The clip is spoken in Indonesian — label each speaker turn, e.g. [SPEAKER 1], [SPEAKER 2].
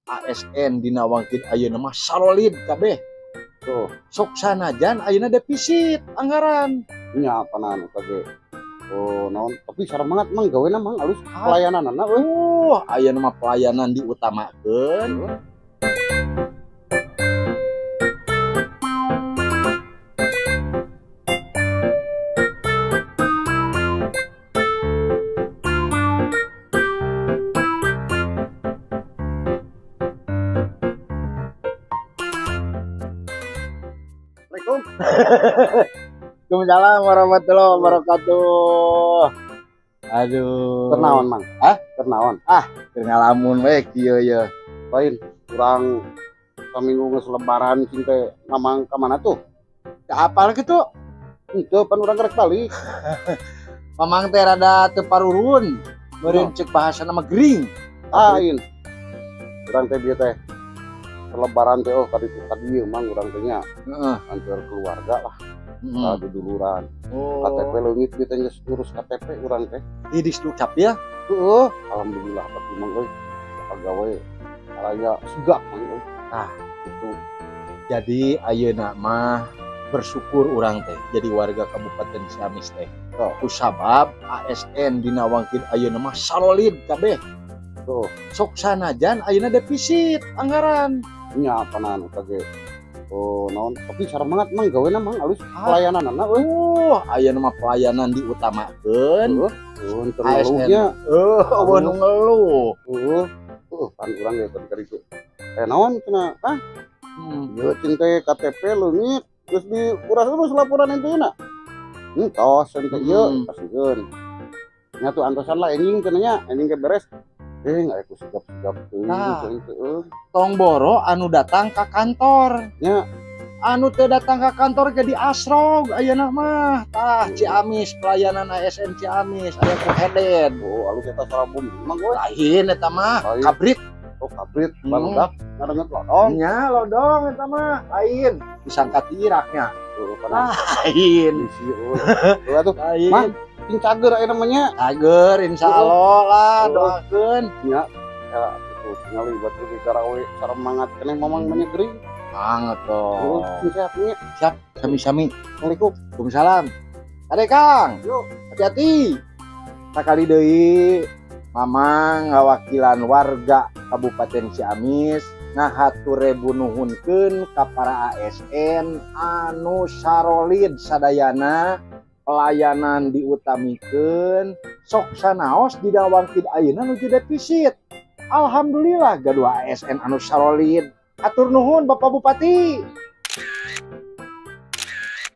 [SPEAKER 1] ASN dina wangkid ayeuna mah solid kabeh.
[SPEAKER 2] Tuh,
[SPEAKER 1] Sok sanajan ayeuna defisit anggaran.
[SPEAKER 2] nya panan kage. Oh, naon, tapi sareng banget mang gaweuna mang alus pelayananna euy.
[SPEAKER 1] Ayeuna mah pelayanan diutamakeun.
[SPEAKER 2] Assalamualaikum.
[SPEAKER 1] Waalaikumsalam warahmatullahi wabarakatuh. Aduh.
[SPEAKER 2] Ternaon mang?
[SPEAKER 1] Hah?
[SPEAKER 2] Ternaon?
[SPEAKER 1] Keur ngalamun we kieu ye.
[SPEAKER 2] Lain kurang saminggu geus lebaran cing teh ngamang ka mana tuh?
[SPEAKER 1] Teu apal kitu.
[SPEAKER 2] Henteu pan urang karek balik.
[SPEAKER 1] Mamang teh rada teu parurun. Meureun ceuk bahasana mah gering.
[SPEAKER 2] Lain. Urang teh bieu teh lebaran teh kadi ieu mang urang teh nya
[SPEAKER 1] Heeh.
[SPEAKER 2] antar keluarga lah.
[SPEAKER 1] Heeh.
[SPEAKER 2] Duduluran.
[SPEAKER 1] Oh.
[SPEAKER 2] KTP leungit bieu teh geus urus KTP urang teh.
[SPEAKER 1] Ih diseducap ya.
[SPEAKER 2] Heuh, alhamdulillah tapi mang euy pagawe raya sigap mang euy.
[SPEAKER 1] Ah.
[SPEAKER 2] Itu
[SPEAKER 1] Jadi ayeuna mah bersyukur urang teh jadi warga Kabupaten Ciamis teh. Kusabab ASN dina wangkid ayeuna mah solid kabeh.
[SPEAKER 2] tuh
[SPEAKER 1] Sok sanajan ayeuna defisit anggaran.
[SPEAKER 2] nya panan kage. Oh, naon, tapi sareng banget mang gaweuna mang alus pelayananna euy.
[SPEAKER 1] Ayeuna mah pelayanan diutamakeun.
[SPEAKER 2] Untuk
[SPEAKER 1] ASN.
[SPEAKER 2] ngeluhnya.
[SPEAKER 1] Eueuh nu ngeluh.
[SPEAKER 2] Pan urang ge tadi kari itu. Naon cenah? Ieu cing teh KTP leungit geus diuras terus laporan enteuna. Tos ente ieu kasieun. Nya tuh antosan lah enjing cenah nya, enjing ge beres. Aya ku sigap-sigap teuing ente
[SPEAKER 1] Tong boro anu datang ka kantor.
[SPEAKER 2] nya.
[SPEAKER 1] Anu teu datang ka kantor jadi asrog ayeuna mah. Tah Ciamis pelayanan ASN Ciamis aya ku heden.
[SPEAKER 2] Oh, alus eta sarabum mang we.
[SPEAKER 1] Lain eta mah
[SPEAKER 2] Lain.
[SPEAKER 1] kabrit.
[SPEAKER 2] Oh, kabrit barudak ngarenget lodong.
[SPEAKER 1] Nya lodong eta mah lain. Disangka tiraknya.
[SPEAKER 2] Tuh panas.
[SPEAKER 1] Lain.
[SPEAKER 2] Isi euy. Tuh
[SPEAKER 1] Lain.
[SPEAKER 2] Mang, cing cager aya namanya.
[SPEAKER 1] Ager insyaallah lah doakeun.
[SPEAKER 2] Ya itu ningali batu di karawe sareng mangat keneh mamang menyegering.
[SPEAKER 1] Banget
[SPEAKER 2] Oh,
[SPEAKER 1] toh.
[SPEAKER 2] siapnya.
[SPEAKER 1] Siap, sami-sami.
[SPEAKER 2] Assalamualaikum.
[SPEAKER 1] Waalaikumsalam. Ade Kang.
[SPEAKER 2] Yuk.
[SPEAKER 1] Hati-hati. Sakali deui mamang ngawakilan warga Kabupaten Ciamis ngahaturrebu nuhunkeun ka para ASN anu sarolid sadayana pelayanan diutamikeun sok sanaos dina wangkid ayeuna nuju defisit. Alhamdulillah gaduh ASN anu sarolid. Atur nuhun Bapak Bupati.